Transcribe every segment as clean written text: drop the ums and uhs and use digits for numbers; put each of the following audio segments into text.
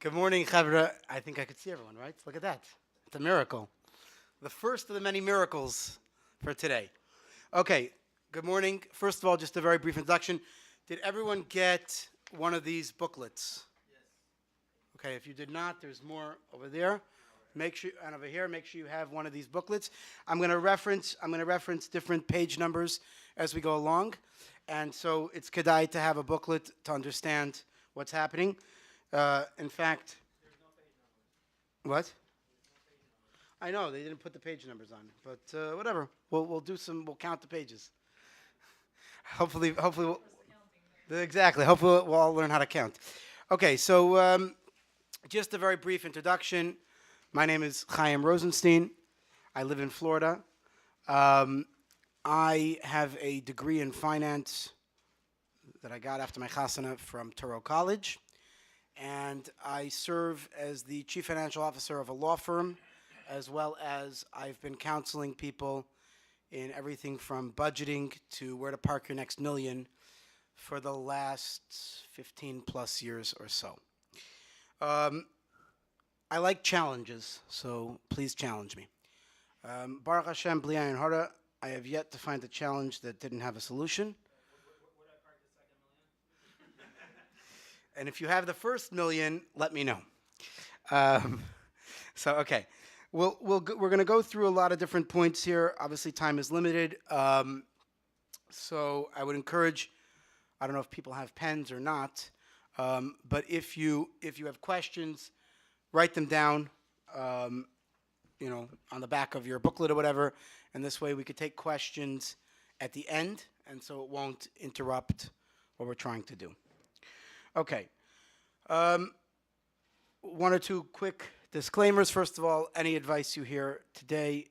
Good morning, Chavra. I think I could see everyone, right? Look at that. It's a miracle. The first of the many miracles for today. Okay, good morning. First of all, just a very brief introduction. Did everyone get one of these booklets? Okay, if you did not, there's more over there. Make sure, and over here, make sure you have one of these booklets. I'm going to reference different page numbers as we go along. And so it's kedai to have a booklet to understand what's happening. In fact, what? I know they didn't put the page numbers on, but whatever. We'll do some. We'll count the pages. Hopefully, exactly. Hopefully, we'll all learn how to count. Okay, so just a very brief introduction. My name is Chaim Rosenstein. I live in Florida. I have a degree in finance that I got after my chasana from Touro College, and I serve as the chief financial officer of a law firm, as well as I've been counseling people in everything from budgeting to where to park your next million for the last 15 plus years or so. I like challenges, so please challenge me. Baruch Hashem, Bli Ayin Hara, I have yet to find a challenge that didn't have a solution. And if you have the first million, let me know. Okay. We're going to go through a lot of different points here. Obviously, time is limited. So I would encourage, I don't know if people have pens or not, but if you have questions, write them down, on the back of your booklet or whatever. And this way we could take questions at the end, and so it won't interrupt what we're trying to do. Okay. One or two quick disclaimers. First of all, any advice you hear today,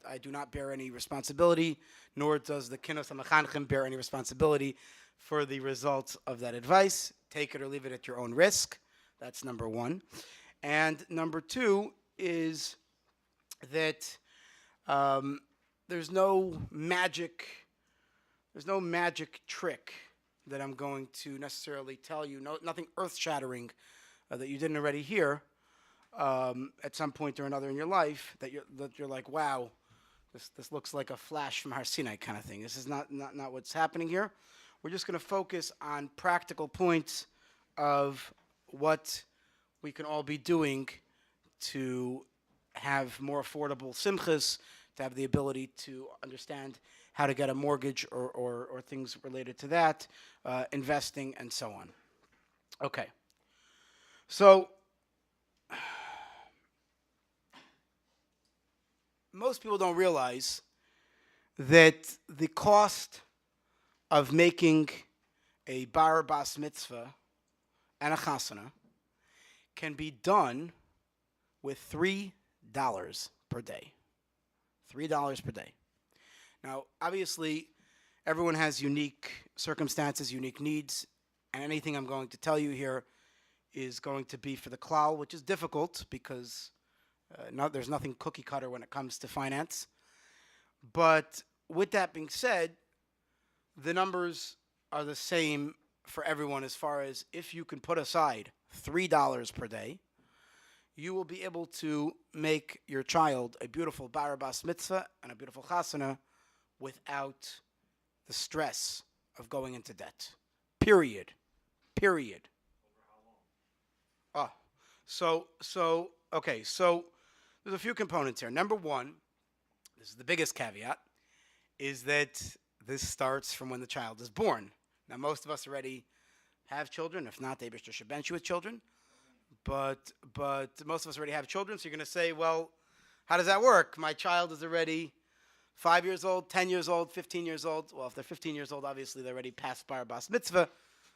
I do not bear any responsibility, nor does the Kinnos HaMechanchim bear any responsibility for the results of that advice. Take it or leave it at your own risk. That's number one. And number two is that there's no magic trick that I'm going to necessarily tell you. Nothing earth-shattering that you didn't already hear at some point or another in your life that you're like, wow, this looks like a flash from Har Sinai kind of thing. This is not what's happening here. We're just going to focus on practical points of what we can all be doing to have more affordable simchas, to have the ability to understand how to get a mortgage or things related to that, investing, and so on. Okay. So most people don't realize that the cost of making a bar bas mitzvah and a chasana can be done with $3 per day. $3 per day. Now, obviously, everyone has unique circumstances, unique needs, and anything I'm going to tell you here is going to be for the klal, which is difficult because there's nothing cookie cutter when it comes to finance. But with that being said, the numbers are the same for everyone as far as if you can put aside $3 per day, you will be able to make your child a beautiful bar bas mitzvah and a beautiful chasana without the stress of going into debt. Period. Okay, so there's a few components here. Number one, this is the biggest caveat, is that this starts from when the child is born. Now, most of us already have children. If not, they should bench you with children. But most of us already have children, so you're going to say, well, how does that work? My child is already 5 years old, 10 years old, 15 years old. Well, if they're 15 years old, obviously they're already past bar bas mitzvah,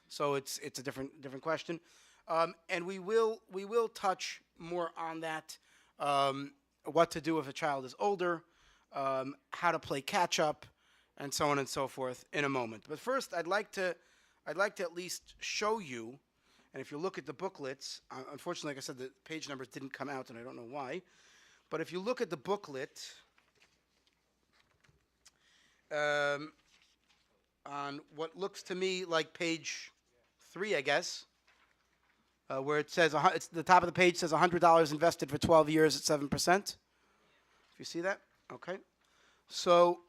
so it's a different question. And we will touch more on that, what to do if a child is older, how to play catch up, and so on and so forth in a moment. But first, I'd like to at least show you. And if you look at the booklets, unfortunately, like I said, the page numbers didn't come out, and I don't know why. But if you look at the booklet, on what looks to me like page 3, I guess, where it says, it's the top of the page says $100 invested for 12 years at 7%. If you see that, okay. So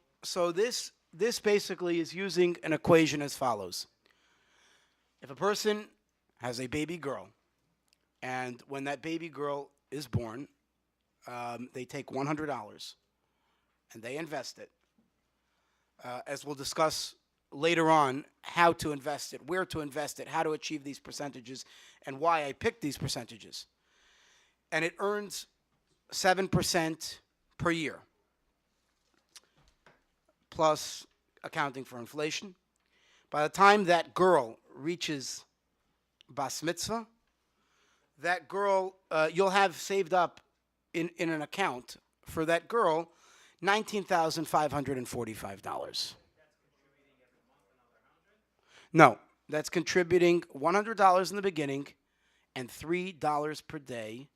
this basically is using an equation as follows. If a person has a baby girl, and when that baby girl is born, they take $100 and they invest it. As we'll discuss later on, how to invest it, where to invest it, how to achieve these percentages, and why I picked these percentages. And it earns 7% per year, plus accounting for inflation. By the time that girl reaches bas mitzvah, that girl, you'll have saved up in an account for that girl $19,545. No, that's contributing $100 in the beginning and $3 per day,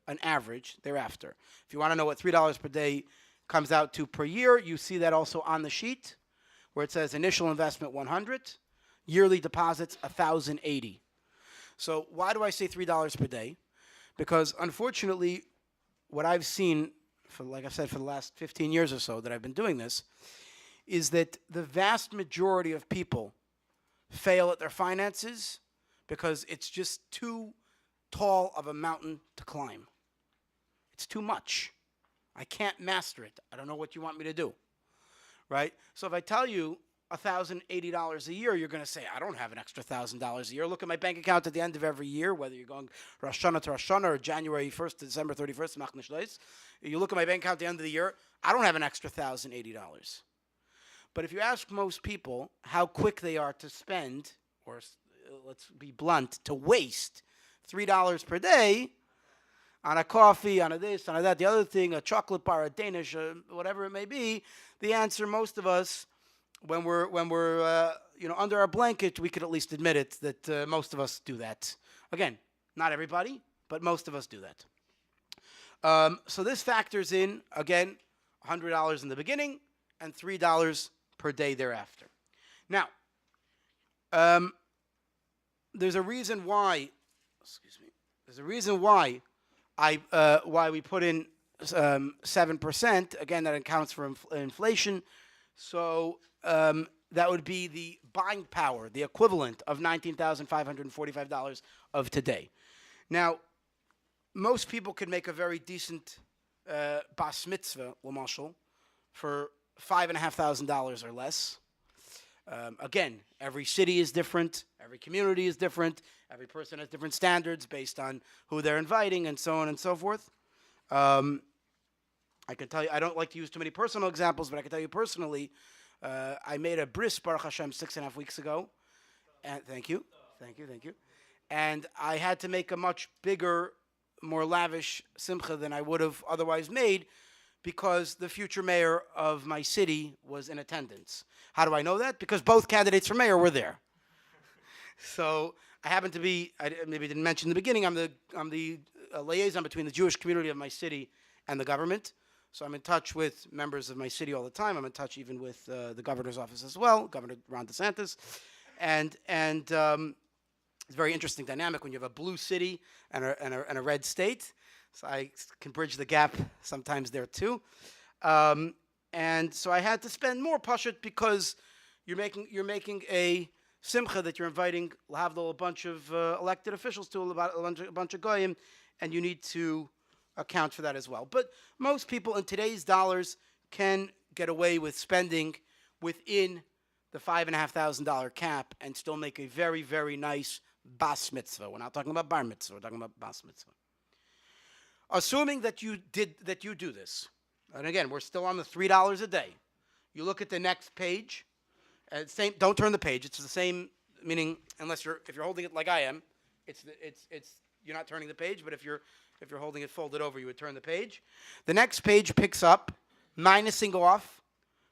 an average thereafter. If you want to know what $3 per day comes out to per year, you see that also on the sheet where it says initial investment 100, yearly deposits 1,080. So why do I say $3 per day? Because unfortunately, what I've seen, like I said, for the last 15 years or so that I've been doing this, is that the vast majority of people fail at their finances because it's just too tall of a mountain to climb. It's too much. I can't master it. I don't know what you want me to do, right? So if I tell you $1,080 a year, you're going to say, I don't have an extra $1,000 a year. Look at my bank account at the end of every year, whether you're going Rosh Hashanah to Rosh Hashanah or January 1st to December 31st, you look at my bank account at the end of the year, I don't have an extra $1,080. But if you ask most people how quick they are to spend, or let's be blunt, to waste $3 per day on a coffee, on a this, on a that, the other thing, a chocolate bar, a Danish, whatever it may be, the answer, most of us, when we're under our blanket, we could at least admit it that most of us do that. Again, not everybody, but most of us do that. So this factors in, again, $100 in the beginning and $3 per day thereafter. Now, there's a reason why. There's a reason why why we put in 7%. Again, that accounts for inflation. So that would be the buying power, the equivalent of $19,545 of today. Now, most people could make a very decent bas mitzvah, l'mashal, for $5,500 or less. Again, every city is different, every community is different, every person has different standards based on who they're inviting and so on and so forth. I can tell you, I don't like to use too many personal examples, but I can tell you personally, I made a bris, Baruch Hashem, 6.5 weeks ago. And thank you. And I had to make a much bigger, more lavish simcha than I would have otherwise made because the future mayor of my city was in attendance. How do I know that? Because both candidates for mayor were there. So I happen to be, I maybe didn't mention in the beginning, I'm the liaison between the Jewish community of my city and the government. So I'm in touch with members of my city all the time. I'm in touch even with the governor's office as well, Governor Ron DeSantis. And it's a very interesting dynamic when you have a blue city and a red state. So I can bridge the gap sometimes there too. And so I had to spend more pashut because you're making a simcha that you're inviting lahavdol a bunch of elected officials to, a bunch of goyim, and you need to account for that as well. But most people in today's dollars can get away with spending within the $5,500 cap and still make a very, very nice bas mitzvah. We're not talking about bar mitzvah. We're talking about bas mitzvah. Assuming that you do this, and again, we're still on the $3 a day. You look at the next page. Same. Don't turn the page. It's the same. Meaning, if you're holding it like I am, it's you're not turning the page. But if you're holding it folded over, you would turn the page. The next page picks up, minusing off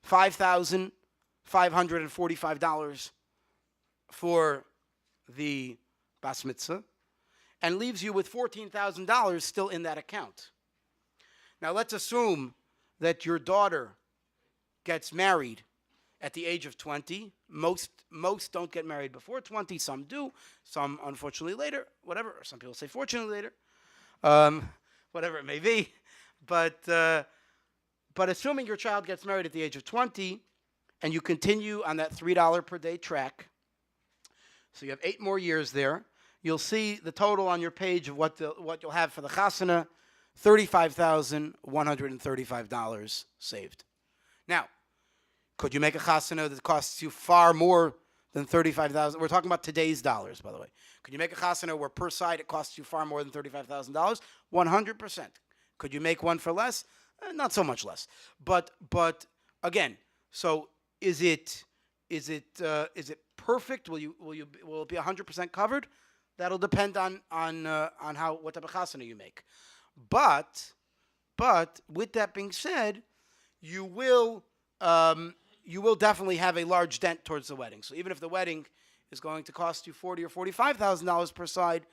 $5,545 for the bas mitzvah, and leaves you with $14,000 still in that account. Now let's assume that your daughter gets married at the age of 20. Most don't get married before 20. Some do. Some, unfortunately, later. Whatever. Or some people say fortunately later. Whatever it may be. But assuming your child gets married at the age of 20, and you continue on that $3 per day track, so you have 8 more years there. You'll see the total on your page of what you'll have for the chasana, $35,135 saved. Now, could you make a chasana that costs you far more than $35,000? We're talking about today's dollars, by the way. Could you make a chasana where per side it costs you far more than $35,000? 100%. Could you make one for less? Not so much less. But again, so is it perfect? Will it be 100% covered? That'll depend on what type of chasana you make. But with that being said, you will definitely have a large dent towards the wedding. So even if the wedding is going to cost you $40,000 or $45,000 per side,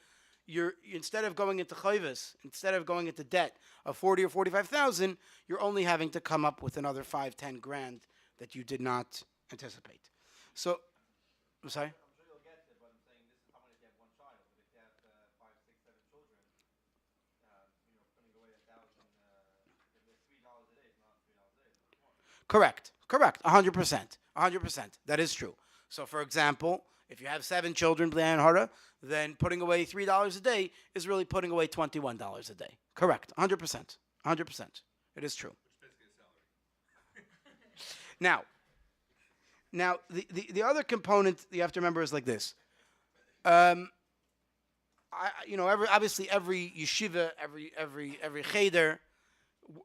you're instead of going into chayvus, instead of going into debt of $40,000 or $45,000, you're only having to come up with another $5,000, $10,000 that you did not anticipate. So, I'm sorry. I'm sure you'll get it, but I'm saying this is how many if you have one child. But if you have 5, 6, 7 children, putting away $1,000, if it's $3 a day, it's not $3 a day. It's more. Correct. 100%. That is true. So, for example, if you have 7 children, then putting away $3 a day is really putting away $21 a day. Correct. 100%. It is true. Which is basically a salary. Now, the other component you have to remember is like this. Obviously every yeshiva, every cheder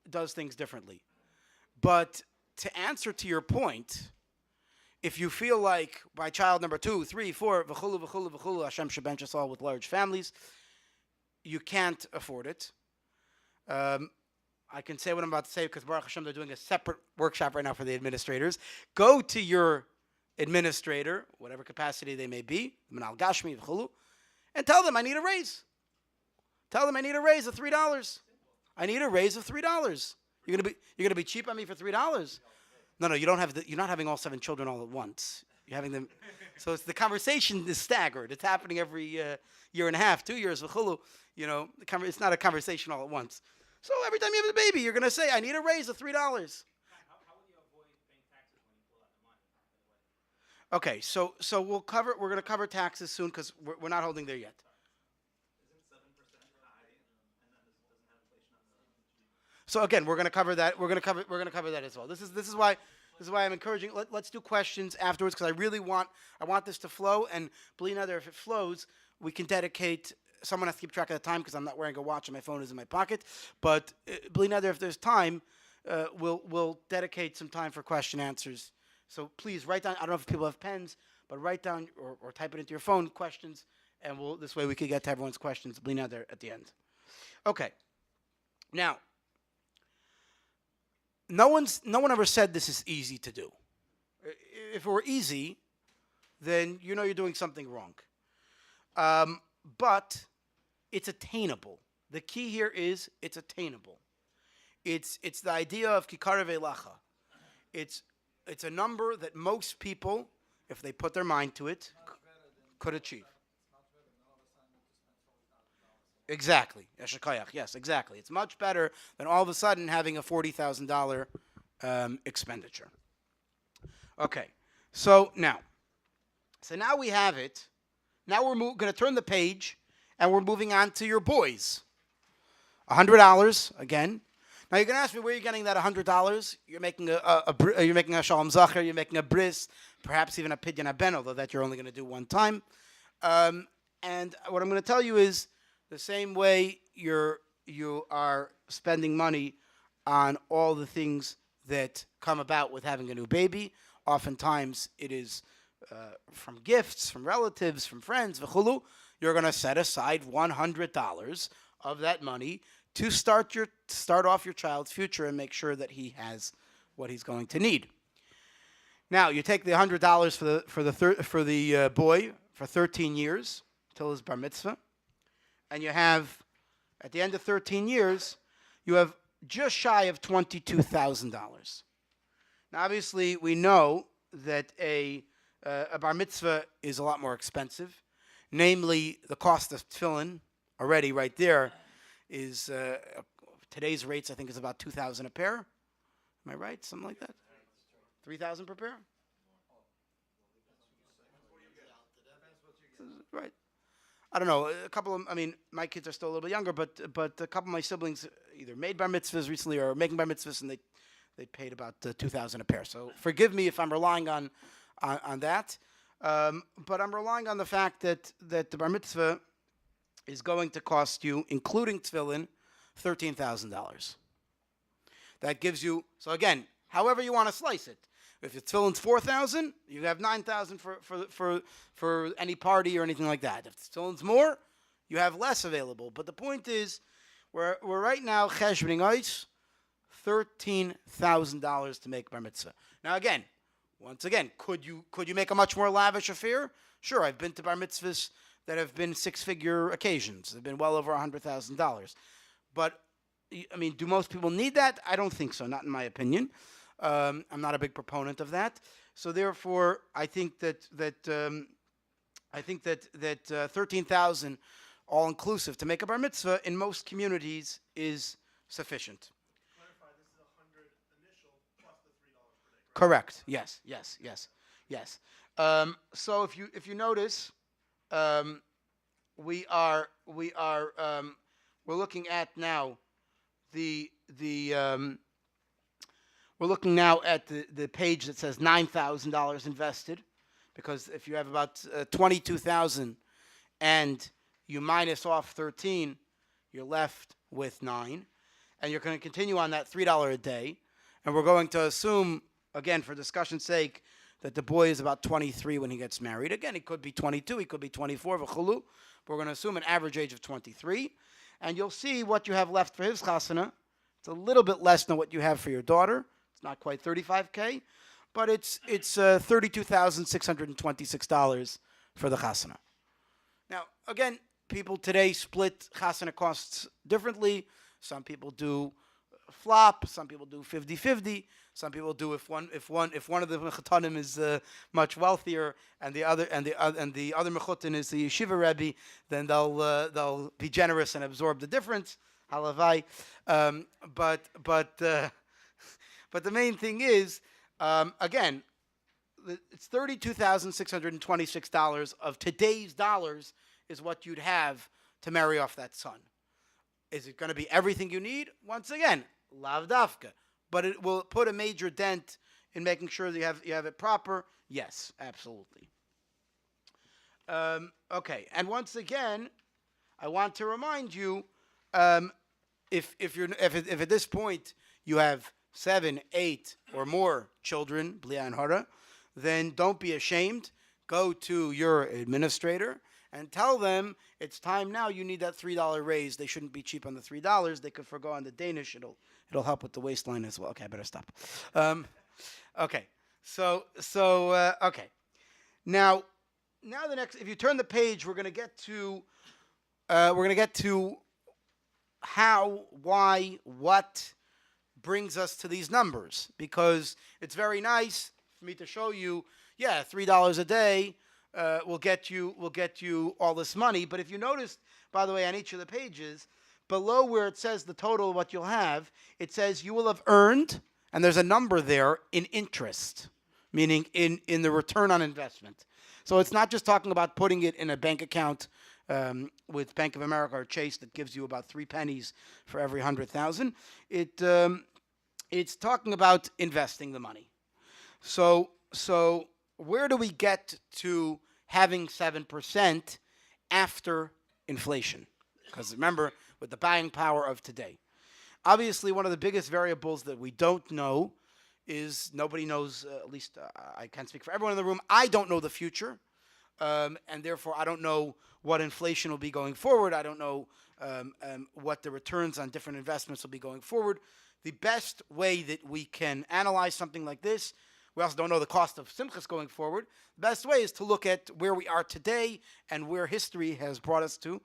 does things differently. But to answer to your point, if you feel like by child number 2, 3, 4, v'chulu, Hashem shebench us all with large families, you can't afford it. I can say what I'm about to say because Baruch Hashem, they're doing a separate workshop right now for the administrators. Go to your administrator, whatever capacity they may be, Manal Gashmi, v'chulu, and tell them I need a raise. Tell them I need a raise of $3. I need a raise of $3. You're gonna be cheap on me for $3. No, you don't have. You're not having all 7 children all at once. You're having them. So the conversation is staggered. It's happening every year and a half, 2 years. V'chulu. It's not a conversation all at once. So every time you have a baby, you're gonna say, "I need a raise of $3." How would you avoid paying taxes when you pull out the money? Okay, so we're gonna cover taxes soon because we're not holding there yet. Isn't 7% high, and then this doesn't have inflation on the? So again, we're gonna cover that. We're gonna cover that as well. This is why I'm encouraging. Let's do questions afterwards because I want this to flow. And believe me, if it flows, we can dedicate. Someone has to keep track of the time because I'm not wearing a watch and my phone is in my pocket. But believe me, if there's time, we'll dedicate some time for question answers. So please write down. I don't know if people have pens, but write down or type it into your phone questions, and this way we can get to everyone's questions. Believe me, at the end. Okay. Now, no one ever said this is easy to do. If it were easy, then you're doing something wrong. But it's attainable. The key here is it's attainable. It's the idea of kikar ve'lacha. It's a number that most people, if they put their mind to it, could achieve. Exactly. Yes, exactly. It's much better than all of a sudden having a $40,000 expenditure. Okay. So now we have it. Now we're going to turn the page, and we're moving on to your boys. $100 again. Now you're going to ask me where you're getting that $100. You're making you're making a shalom zacher. You're making a bris, perhaps even a pidyon haben, although that you're only going to do one time. And what I'm going to tell you is the same way you are spending money on all the things that come about with having a new baby. Oftentimes it is from gifts, from relatives, from friends, v'chulu. You're going to set aside $100 of that money to start off your child's future and make sure that he has what he's going to need. Now you take the $100 for the boy for 13 years till his bar mitzvah, and you have at the end of 13 years you have just shy of $22,000. Now obviously we know a bar mitzvah is a lot more expensive. Namely, the cost of tefillin already right there is today's rates. I think is about 2,000 a pair. Am I right? Something like that. 3,000 per pair. Right. I don't know. A couple of, I mean, my kids are still a little bit younger, but a couple of my siblings either made bar mitzvahs recently or are making bar mitzvahs, and they paid about 2,000 a pair. So forgive me if I'm relying on that, but I'm relying on the fact that the bar mitzvah is going to cost you, including tefillin, $13,000. That gives you, so again, however you want to slice it. If your tefillin's 4,000, you have 9,000 for any party or anything like that. If the tefillin's more, you have less available. But the point is, we're right now cheshboning ice, $13,000 to make bar mitzvah. Now again, once again, could you make a much more lavish affair? Sure, I've been to bar mitzvahs that have been six-figure occasions. They've been well over $100,000. But I mean, do most people need that? I don't think so. Not in my opinion. I'm not a big proponent of that. So therefore, I think that 13,000 all inclusive to make a bar mitzvah in most communities is sufficient. Clarify, this is 100 initial plus the $3 per day. Correct. Yes. So if you notice, we're looking at now we're looking now at the page that says $9,000 invested, because if you have about 22,000 and you minus off 13, you're left with 9, and you're going to continue on that $3 a day, and we're going to assume, again, for discussion's sake, that the boy is about 23 when he gets married. Again, he could be 22, he could be 24, v'chulu, but we're going to assume an average age of 23, and you'll see what you have left for his chasana. It's a little bit less than what you have for your daughter. It's not quite $35K, but it's $32,626 for the chasana. Now, again, people today split chasana costs differently. Some people do flop. Some people do 50-50. Some people do if one of the mechutanim is much wealthier and the other mechutin is the yeshiva rebbe, then they'll be generous and absorb the difference. Halavai. But the main thing is, again, it's $32,626 of today's dollars is what you'd have to marry off that son. Is it going to be everything you need? Once again, lav dafka. But it will put a major dent in making sure that you have it proper. Yes, absolutely. Okay, and once again, I want to remind you, if at this point you have 7, 8, or more children, blia and hara, then don't be ashamed. Go to your administrator and tell them it's time now. You need that $3 raise. They shouldn't be cheap on the $3. They could forgo on the Danish. It'll help with the waistline as well. Okay, I better stop. Okay, so okay. Now the next, if you turn the page, we're gonna get to how, why, what brings us to these numbers, because it's very nice for me to show you, yeah, $3 a day will get you all this money. But if you notice, by the way, on each of the pages, below where it says the total of what you'll have, it says you will have earned, and there's a number there, in interest, meaning in the return on investment. So it's not just talking about putting it in a bank account with Bank of America or Chase that gives you about 3 pennies for every 100,000. It's talking about investing the money. So where do we get to having 7% after inflation? Because remember, with the buying power of today, obviously one of the biggest variables that we don't know is nobody knows. At least I can't speak for everyone in the room. I don't know the future. And therefore, I don't know what inflation will be going forward. I don't know what the returns on different investments will be going forward. The best way that we can analyze something like this, we also don't know the cost of simchas going forward. The best way is to look at where we are today and where history has brought us to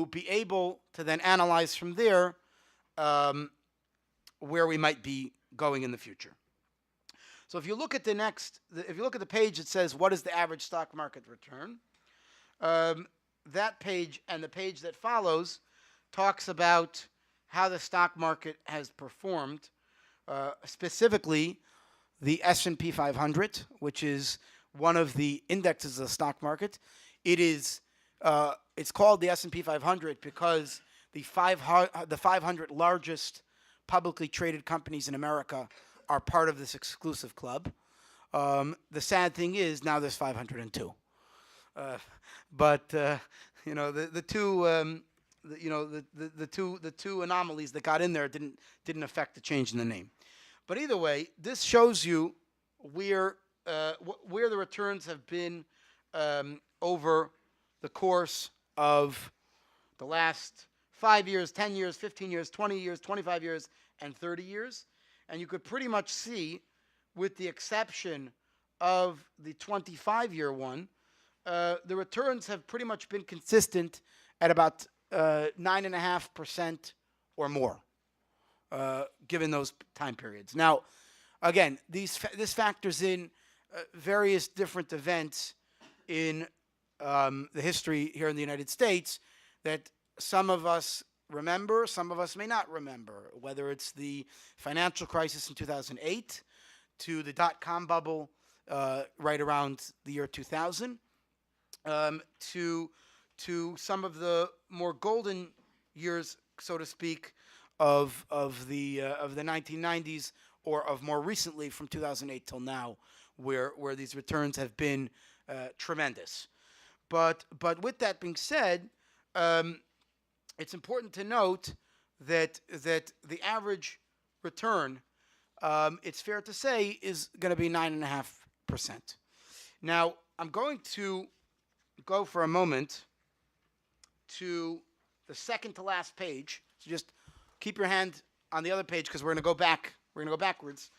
be able to then analyze from there where we might be going in the future. So if you look at if you look at the page that says what is the average stock market return, that page and the page that follows talks about how the stock market has performed, specifically the S&P 500, which is one of the indexes of the stock market. It's called the S&P 500 because the 500 largest publicly traded companies in America are part of this exclusive club. The sad thing is now there's 502. But the two anomalies that got in there didn't affect the change in the name. But either way, this shows you where the returns have been over the course of the last 5 years, 10 years, 15 years, 20 years, 25 years, and 30 years. And you could pretty much see, with the exception of the 25-year one, the returns have pretty much been consistent at about 9.5% or more, given those time periods. Now, again, this factors in various different events in the history here in the United States that some of us remember, some of us may not remember, whether it's the financial crisis in 2008 to the dot-com bubble right around the year 2000, to some of the more golden years, so to speak, of the 1990s, or of more recently from 2008 till now, where these returns have been tremendous. But with that being said, it's important to note that the average return, it's fair to say, is going to be 9.5%. Now, I'm going to go for a moment to the second to last page. So just keep your hand on the other page because we're going to go back. We're going to go backwards.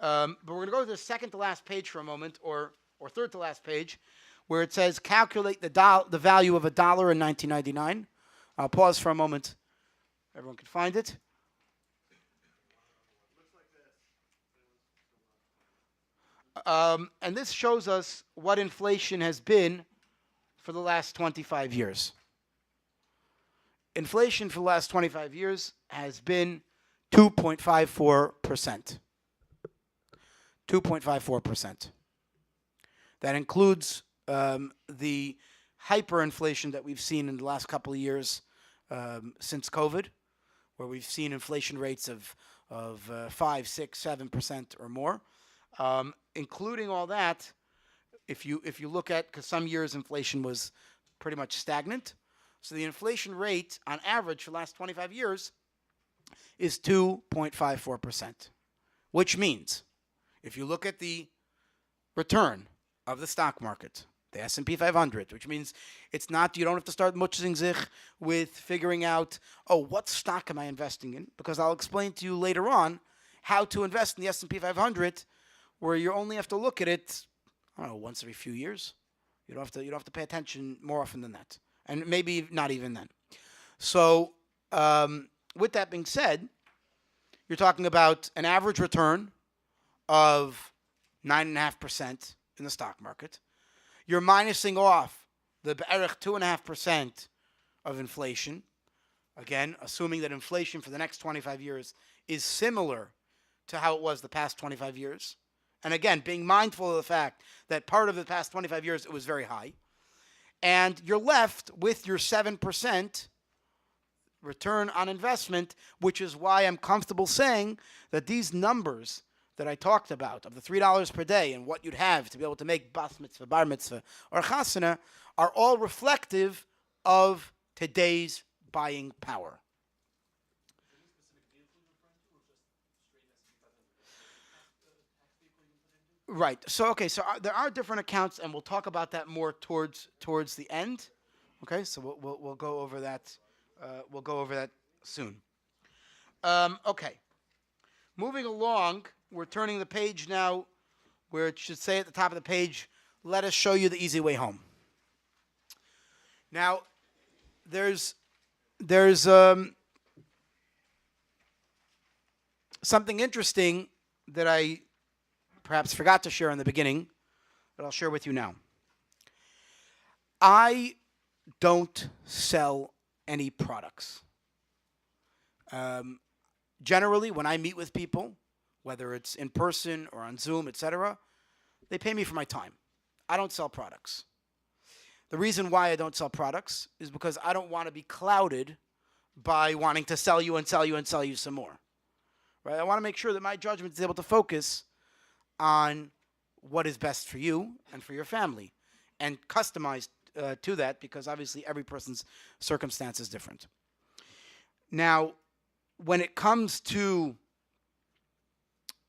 But we're going to go to the second to last page for a moment, or third to last page, where it says calculate the value of $1 in 1999. I'll pause for a moment. Everyone can find it. And this shows us what inflation has been for the last 25 years. Inflation for the last 25 years has been 2.54%. 2.54%. That includes the hyperinflation that we've seen in the last couple of years since COVID, where we've seen inflation rates of 5, 6, 7% or more. Including all that, if you look at, because some years inflation was pretty much stagnant, so the inflation rate on average for the last 25 years is 2.54%, which means if you look at the return of the stock market, the S&P 500, which means it's not, you don't have to start mutzing sich with figuring out, what stock am I investing in? Because I'll explain to you later on how to invest in the S&P 500, where you only have to look at it, once every few years. You don't have to pay attention more often than that, and maybe not even then. So, with that being said, you're talking about an average return of 9.5% in the stock market. You're minusing off the be'erich 2.5% of inflation. Again, assuming that inflation for the next 25 years is similar to how it was the past 25 years. And again, being mindful of the fact that part of the past 25 years it was very high. And you're left with your 7% return on investment, which is why I'm comfortable saying that these numbers that I talked about, of the $3 per day and what you'd have to be able to make bas mitzvah, bar mitzvah, or chasana, are all reflective of today's buying power. Right. So there are different accounts, and we'll talk about that more towards the end. Okay. So we'll go over that. We'll go over that soon. Okay. Moving along, we're turning the page now, where it should say at the top of the page, "Let us show you the easy way home." Now, there's something interesting that I perhaps forgot to share in the beginning, but I'll share with you now. I don't sell any products. Generally, when I meet with people, whether it's in person or on Zoom, etc., they pay me for my time. I don't sell products. The reason why I don't sell products is because I don't want to be clouded by wanting to sell you and sell you and sell you some more. Right? I want to make sure that my judgment is able to focus on what is best for you and for your family, and customized to that, because obviously every person's circumstance is different. Now, when it comes to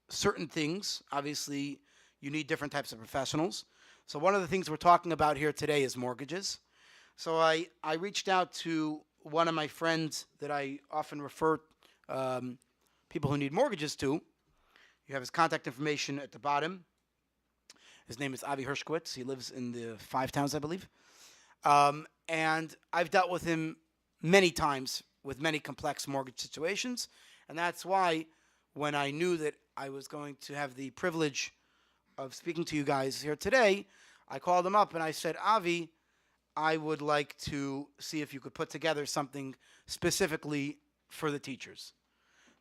certain things, obviously you need different types of professionals. So one of the things we're talking about here today is mortgages. So I reached out to one of my friends that I often refer people who need mortgages to. You have his contact information at the bottom. His name is Avi Hershkowitz. He lives in the Five Towns, I believe. And I've dealt with him many times with many complex mortgage situations. And that's why when I knew that I was going to have the privilege of speaking to you guys here today, I called him up and I said, Avi, I would like to see if you could put together something specifically for the teachers.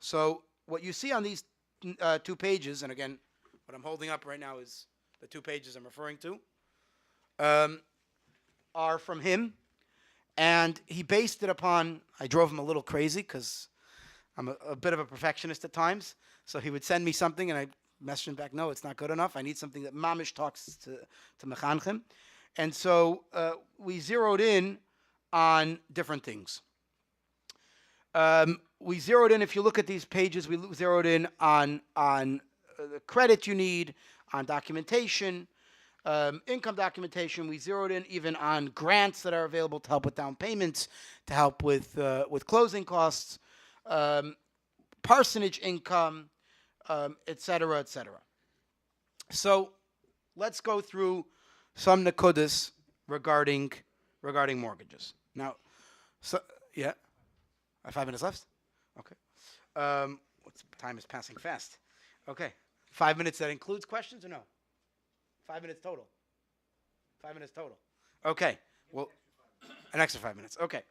So what you see on these 2 pages, and again, what I'm holding up right now is the 2 pages I'm referring to, are from him. And he based it upon, I drove him a little crazy because I'm a bit of a perfectionist at times. So he would send me something and I messaged him back, no, it's not good enough. I need something that mamish talks to mechanchim. And so we zeroed in on different things. We zeroed in, if you look at these pages, we zeroed in on the credit you need, on documentation, income documentation. We zeroed in even on grants that are available to help with down payments, to help with closing costs, parsonage income, et cetera, et cetera. So let's go through some nakudas regarding mortgages. Now, so yeah, I have 5 minutes left. Okay. Time is passing fast. Okay, 5 minutes. That includes questions or no? 5 minutes total. 5 minutes total. Okay. Well, an extra 5 minutes. Okay.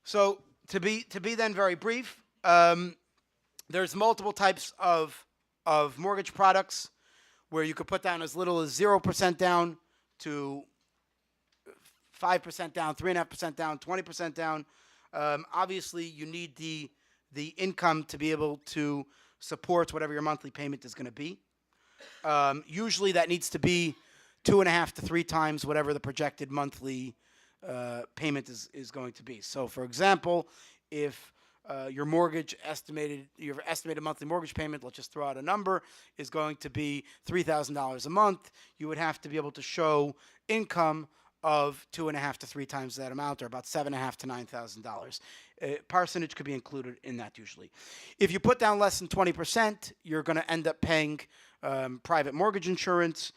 So to be then very brief, there's multiple types of mortgage products where you could put down as little as 0% down to 5% down, 3.5% down, 20% down. Obviously, you need the income to be able to support whatever your monthly payment is going to be. Usually, that needs to be 2.5 to 3 times whatever the projected monthly payment is going to be. So, for example, if your estimated monthly mortgage payment, let's just throw out a number, is going to be $3,000 a month, you would have to be able to show income of 2.5 to 3 times that amount, or about $7,500 to $9,000. Parsonage could be included in that usually. If you put down less than 20%, you're going to end up paying private mortgage insurance,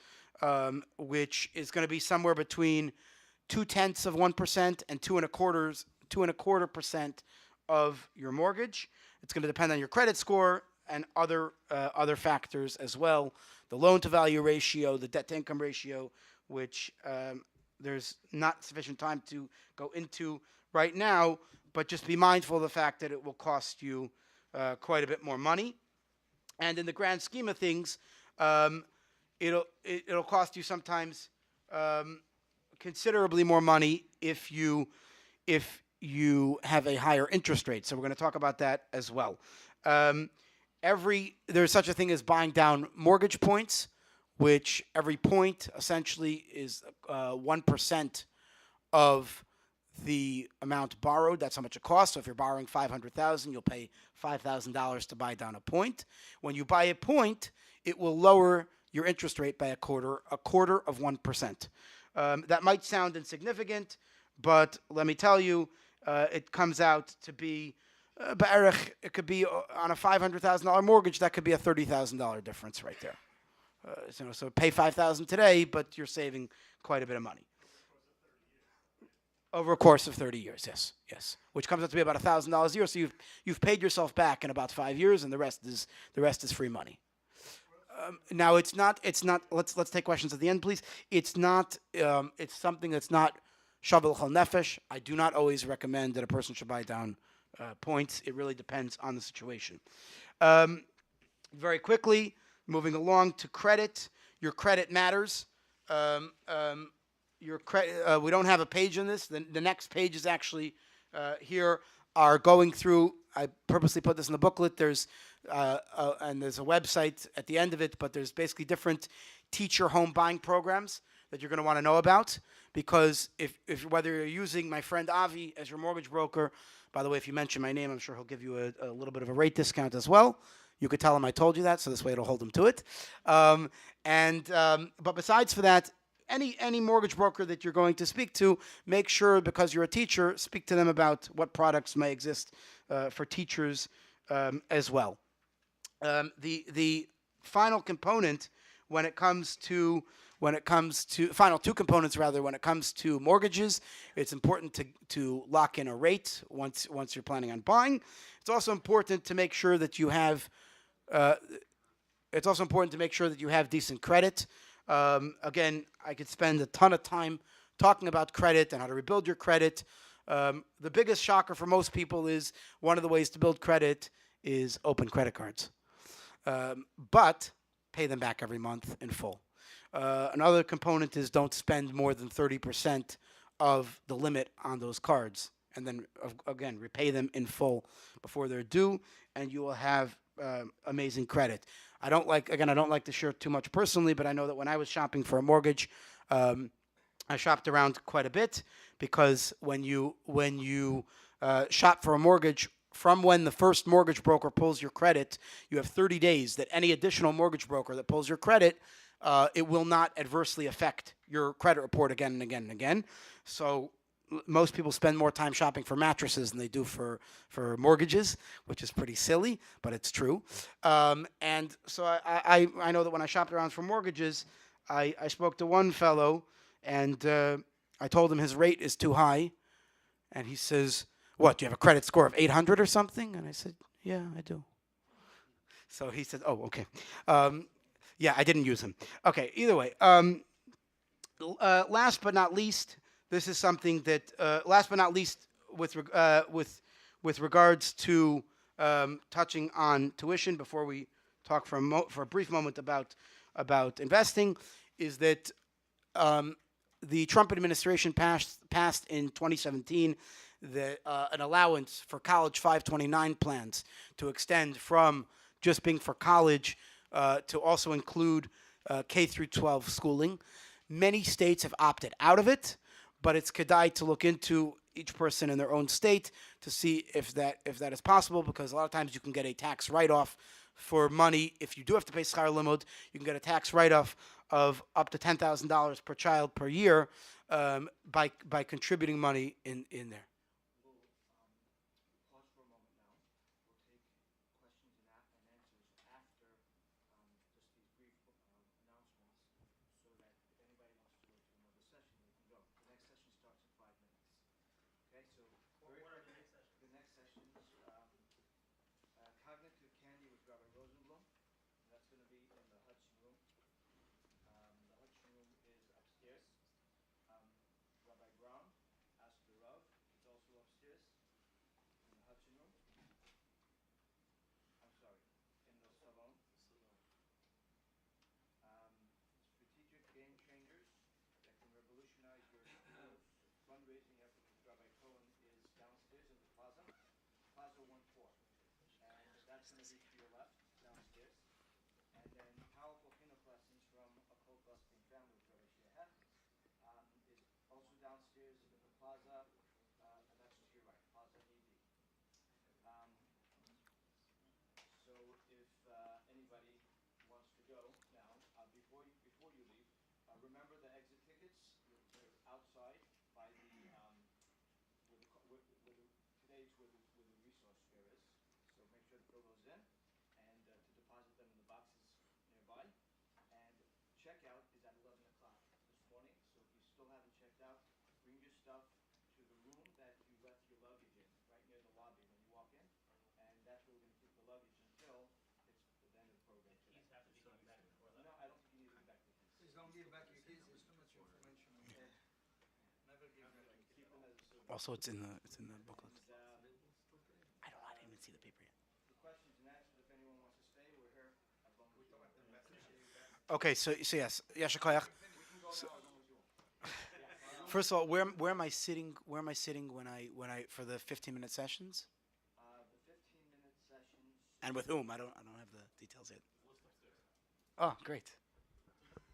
which is going to be somewhere between 0.2% and 2.25% of your mortgage. It's going to depend on your credit score and other factors as well. The loan-to-value ratio, the debt-to-income ratio, which there's not sufficient time to go into right now, but just be mindful of the fact that it will cost you quite a bit more money. And in the grand scheme of things, it'll cost you sometimes considerably more money if you have a higher interest rate. So we're going to talk about that as well. There's such a thing as buying down mortgage points, which every point essentially is 1% of the amount borrowed. That's how much it costs. So if you're borrowing $500,000, you'll pay $5,000 to buy down a point. When you buy a point, it will lower your interest rate by a quarter of 1%. That might sound insignificant, but let me tell you, it comes out to be, it could be on a $500,000 mortgage, that could be a $30,000 difference right there. So pay $5,000 today, but you're saving quite a bit of money. Over a course of 30 years, yes. Which comes out to be about $1,000 a year. So you've paid yourself back in about 5 years, and the rest is free money. Now it's not. It's not. Let's take questions at the end, please. It's not. It's something that's not shavel chol nefesh. I do not always recommend that a person should buy down points. It really depends on the situation. Very quickly, moving along to credit. Your credit matters. Your credit. We don't have a page on this. The next page is actually here. Are going through. I purposely put this in the booklet. There's and there's a website at the end of it, but there's basically different teacher home buying programs that you're going to want to know about, because if whether you're using my friend Avi as your mortgage broker, by the way, if you mention my name, I'm sure he'll give you a little bit of a rate discount as well. You could tell him I told you that, so this way it'll hold him to it. But besides for that, any mortgage broker that you're going to speak to, make sure, because you're a teacher, speak to them about what products may exist for teachers as well. The final component when it comes to final two components rather when it comes to mortgages, it's important to lock in a rate once you're planning on buying. It's also important to make sure that you have decent credit. Again, I could spend a ton of time talking about credit and how to rebuild your credit. The biggest shocker for most people is one of the ways to build credit is open credit cards. But pay them back every month in full. Another component is don't spend more than 30% of the limit on those cards. And then, again, repay them in full before they're due, and you will have amazing credit. I don't like to share too much personally, but I know that when I was shopping for a mortgage, I shopped around quite a bit, because when you shop for a mortgage, from when the first mortgage broker pulls your credit, you have 30 days that any additional mortgage broker that pulls your credit, it will not adversely affect your credit report again and again and again. So most people spend more time shopping for mattresses than they do for mortgages, which is pretty silly, but it's true. And so I know that when I shopped around for mortgages, I spoke to one fellow, and I told him his rate is too high. And he says, "What, do you have a credit score of 800 or something?" And I said, "Yeah, I do." So he said, "Oh, okay." Yeah, I didn't use him. Okay, either way. Last but not least, this is something that, last but not least, with regards to touching on tuition, before we talk for a brief moment about investing, is that the Trump administration passed in 2017 an allowance for college 529 plans to extend from just being for college to also include K through 12 schooling. Many states have opted out of it, but it's kedai to look into each person in their own state to see if that is possible, because a lot of times you can get a tax write-off for money. If you do have to pay schar limud, you can get a tax write-off of up to $10,000 per child per year by contributing money in there. We'll pause for a moment now. We'll take questions and answers after just these brief announcements, so that if anybody wants to go to another session, they can go. The next session starts in 5 minutes. Okay, so very What are the quickly, next sessions? the next session is Cognitive Candy with Rabbi Rosenblum. That's going to be in the Hudson Room. The Hudson Room is upstairs. Rabbi Brown, Ask the Rav, is also upstairs in the Hudson Room. I'm sorry, in the salon. Strategic Game Changers that can revolutionize your schools. Fundraising effort with Rabbi Cohen is downstairs in the plaza, Plaza 1-4. And that's going to be to your left, downstairs. And then Powerful Chinuch Lessons from Occult Busting Family with Rabbi Shia is also downstairs in the plaza, and that's to your right, Plaza AD. So if anybody wants to go now, before you leave, remember the exit tickets. They're outside by the today's where the resource fair is. So make sure to fill those in and to deposit them in the boxes nearby. And checkout is at 11 o'clock this morning. So if you still haven't checked out, bring your stuff to the room that you left your luggage in, right near the lobby when you walk in. And that's where we're going to keep the luggage until it's the end of the program today. Keys have to be given back. Also, it's in the booklet. I don't know. I didn't even see the paper yet. For questions and answers, if anyone wants to stay, we're here. Okay, so yes, Yashikoyach. First of all, where am I sitting? Where am I sitting when I for the 15-minute sessions? The 15-minute sessions. And with whom? I don't have the details yet. Oh, great.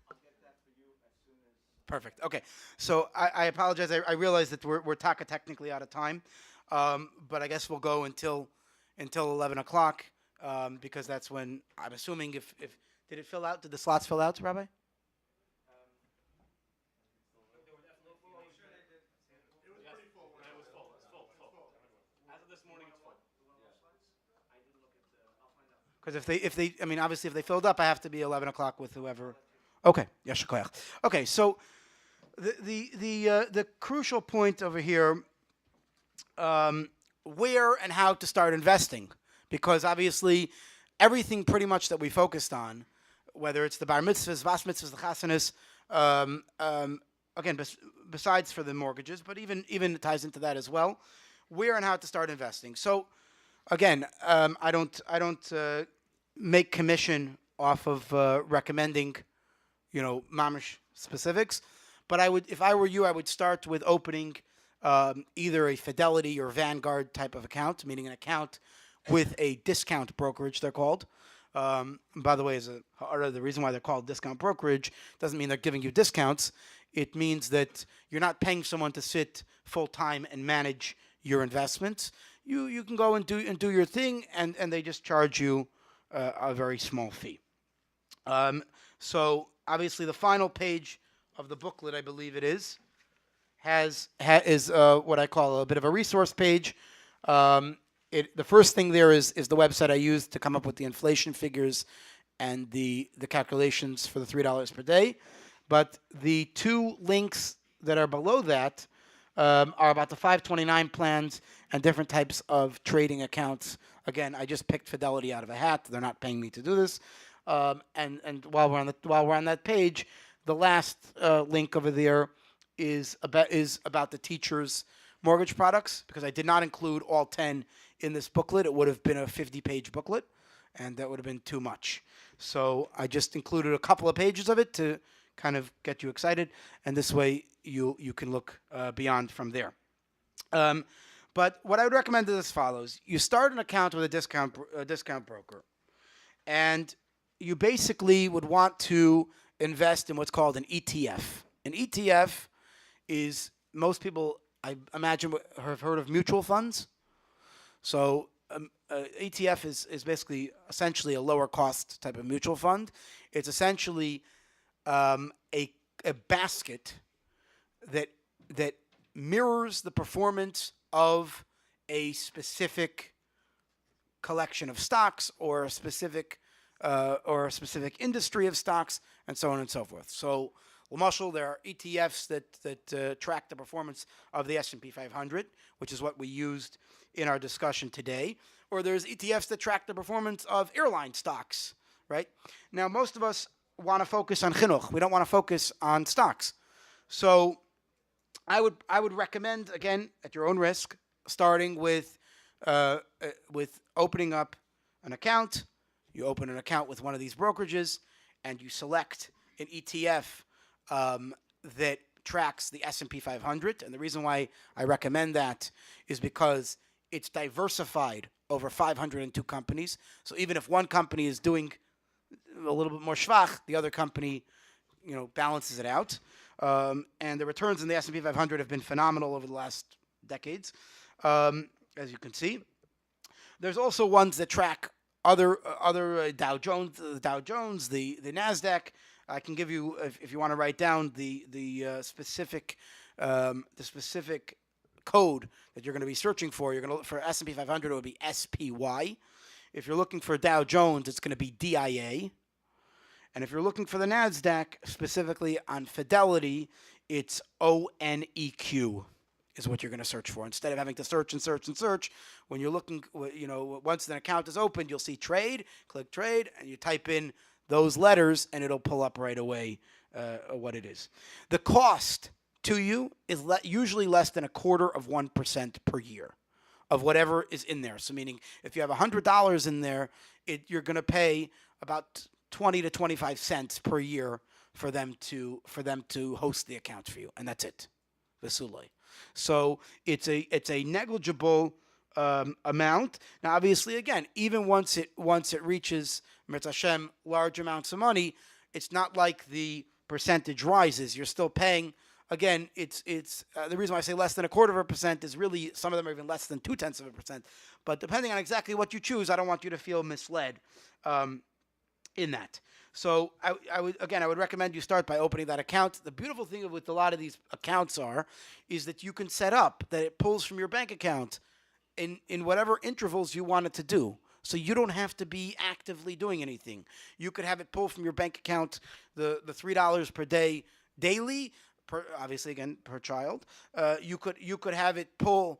I'll get that for you as soon as. Perfect. Okay. So I apologize. I realize that we're technically out of time, but I guess we'll go until 11 o'clock because that's when I'm assuming if did it fill out? Did the slots fill out, Rabbi? It was pretty full. When It was full. It's full. As of this morning, it's full. I didn't look at I'll find out. Because if they, I mean, obviously if they filled up, I have to be 11 o'clock with whoever. Okay. Yashikoyach. Okay. So the crucial point over here, where and how to start investing, because obviously everything pretty much that we focused on, whether it's the bar mitzvahs, vas mitzvahs, the chasanas, again, besides for the mortgages, but even it ties into that as well, where and how to start investing. So again, I don't make commission off of recommending, mamish specifics. But if I were you, I would start with opening either a Fidelity or Vanguard type of account, meaning an account with a discount brokerage, they're called. By the way, the reason why they're called discount brokerage doesn't mean they're giving you discounts. It means that you're not paying someone to sit full time and manage your investments. You can go and do your thing, and they just charge you a very small fee. So obviously, the final page of the booklet, I believe it is, is what I call a bit of a resource page. The first thing there is the website I used to come up with the inflation figures and the calculations for the $3 per day. But the two links that are below that are about the 529 plans and different types of trading accounts. Again, I just picked Fidelity out of a hat. They're not paying me to do this. And while we're on that page, the last link over there is about the teacher's mortgage products, because I did not include all 10 in this booklet. It would have been a 50-page booklet, and that would have been too much. So I just included a couple of pages of it to kind of get you excited, and this way you can look beyond from there. But what I would recommend is as follows: you start an account with a discount broker, and you basically would want to invest in what's called an ETF. An ETF is, most people, I imagine, have heard of mutual funds. So ETF is basically essentially a lower cost type of mutual fund. It's essentially a basket that mirrors the performance of a specific collection of stocks or a specific industry of stocks, and so on and so forth. So, L'mashal, there are ETFs that track the performance of the S&P 500, which is what we used in our discussion today. Or there's ETFs that track the performance of airline stocks, right? Now, most of us want to focus on chinuch. We don't want to focus on stocks. So, I would recommend, again, at your own risk, starting with opening up an account. You open an account with one of these brokerages, and you select an ETF that tracks the S&P 500. And the reason why I recommend that is because it's diversified over 502 companies. So even if one company is doing a little bit more schwach, the other company, balances it out. And the returns in the S&P 500 have been phenomenal over the last decades, as you can see. There's also ones that track other Dow Jones, the Nasdaq. I can give you, if you want to write down the specific code that you're going to be searching for. You're going to look for S&P 500. It would be SPY. If you're looking for Dow Jones, it's going to be DIA. And if you're looking for the Nasdaq, specifically on Fidelity, it's ONEQ is what you're going to search for. Instead of having to search and search and search, when you're looking, once an account is opened, you'll see trade, click trade, and you type in those letters, and it'll pull up right away what it is. The cost to you is usually less than 0.25% per year of whatever is in there. So meaning if you have $100 in there, you're going to pay about 20 to 25 cents per year for them to host the account for you, and that's it. Vesulay. So it's a negligible amount. Now, obviously, again, even once it reaches Mitzvah Hashem large amounts of money, it's not like the percentage rises. You're still paying. Again, it's the reason why I say less than 0.25% is really some of them are even less than 0.2%. But depending on exactly what you choose, I don't want you to feel misled in that. So I would recommend you start by opening that account. The beautiful thing with a lot of these accounts is that you can set up that it pulls from your bank account in whatever intervals you want it to do. So you don't have to be actively doing anything. You could have it pull from your bank account the $3 per day daily, obviously again per child. You could have it pull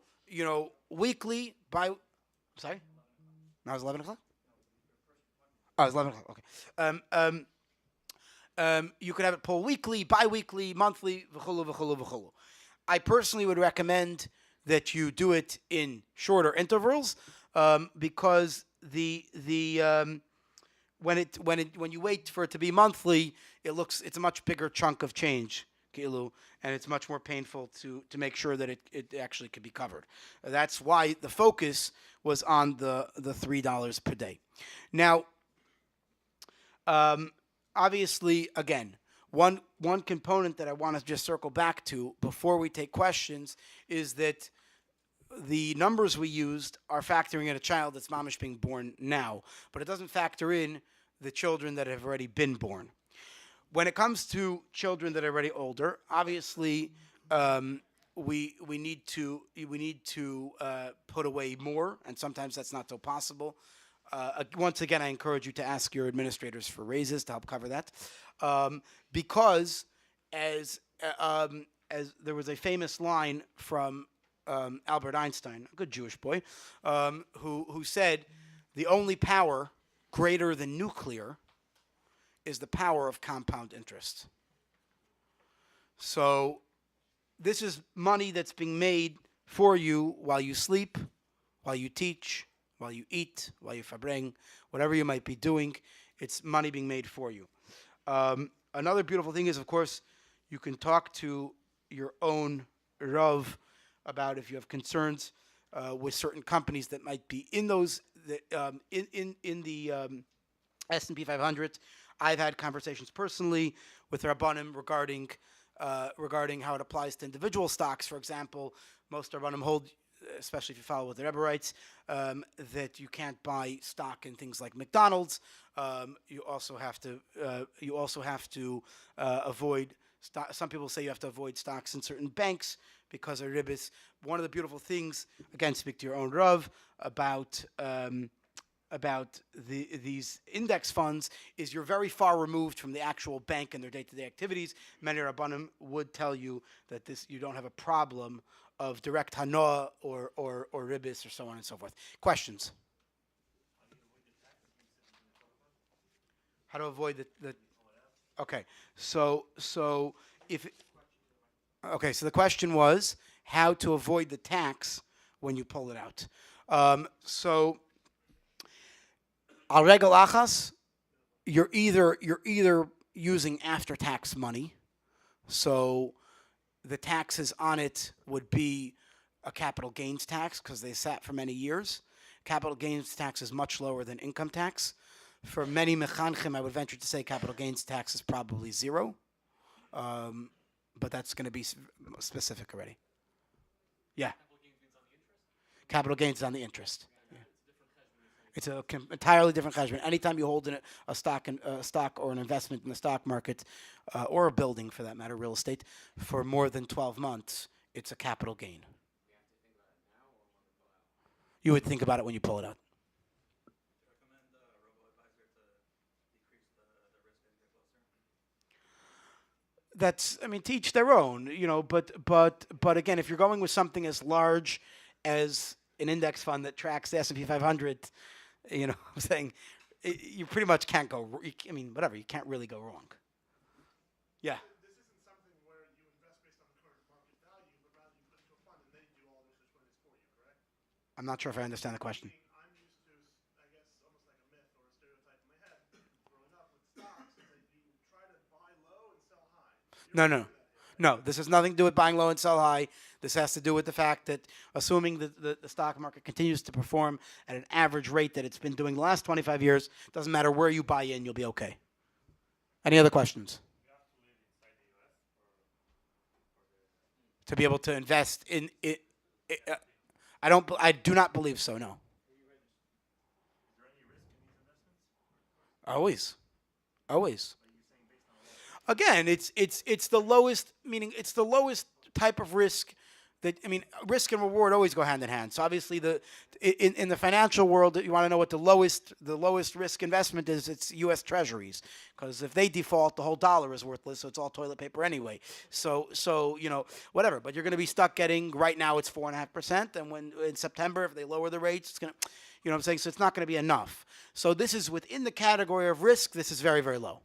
weekly by. Sorry, now it's 11 o'clock. Oh, it's 11 o'clock. Okay. You could have it pull weekly, bi-weekly, monthly, v'chulu, v'chulu, v'chulu. I personally would recommend that you do it in shorter intervals because when you wait for it to be monthly, it's a much bigger chunk of change, and it's much more painful to make sure that it actually could be covered. That's why the focus was on the $3 per day. Now, obviously, again, one component that I want to just circle back to before we take questions is that the numbers we used are factoring in a child that's mamish being born now, but it doesn't factor in the children that have already been born. When it comes to children that are already older, obviously, we need to put away more, and sometimes that's not so possible. Once again, I encourage you to ask your administrators for raises to help cover that, because as there was a famous line from Albert Einstein, a good Jewish boy, who said, "The only power greater than nuclear is the power of compound interest." So this is money that's being made for you while you sleep, while you teach, while you eat, while you fabring, whatever you might be doing, it's money being made for you. Another beautiful thing is, of course, you can talk to your own Rav about if you have concerns with certain companies that might be in those in the S&P 500. I've had conversations personally with Rabbanim regarding how it applies to individual stocks. For example, most Rabbanim hold, especially if you follow what the Rebbe writes, that you can't buy stock in things like McDonald's. You also have to avoid. Some people say you have to avoid stocks in certain banks because of ribbis. One of the beautiful things, again, speak to your own Rav about these index funds, is you're very far removed from the actual bank and their day-to-day activities. Many Rabbanim would tell you that you don't have a problem of direct hana or ribbis or so on and so forth. Questions? How to avoid the okay. So the question was how to avoid the tax when you pull it out. So al regel achas, you're either using after-tax money, so the taxes on it would be a capital gains tax because they sat for many years. Capital gains tax is much lower than income tax. For many mechanchim, I would venture to say capital gains tax is probably zero, but that's going to be specific already. Yeah. Capital gains is on the interest. Yeah. It's an entirely different cheshbon. Anytime you hold in a stock or an investment in the stock market, or a building for that matter, real estate, for more than 12 months, it's a capital gain. You would think about it when you pull it out. That's, to each their own, but again, if you're going with something as large as an index fund that tracks the S&P 500, I'm saying you pretty much can't go. Whatever, you can't really go wrong. Yeah. This isn't something where you invest based on the current I'm not sure if I understand the question. I'm used to, I guess, almost like a myth or a stereotype in my head growing up with stocks is that you try to buy low and sell high. You No, don't no, do that here, right? no. This has nothing to do with buying low and sell high. This has to do with the fact that assuming that the stock market continues to perform at an average rate that it's been doing the last 25 years, doesn't matter where you buy in, you'll be okay. Any other questions? To be able to invest in it, I do not believe so. No. Always, always. Again, it's the lowest, meaning it's the lowest type of risk that, I mean, risk and reward always go hand in hand. So obviously in the financial world, you want to know what the lowest risk investment is. It's U.S. Treasuries, because if they default, the whole dollar is worthless. So it's all toilet paper anyway. So whatever. But you're going to be stuck getting, right now it's 4.5%, and when in September, if they lower the rates, it's going to, you know what I'm saying. So it's not going to be enough. So this is within the category of risk. This is very, very low.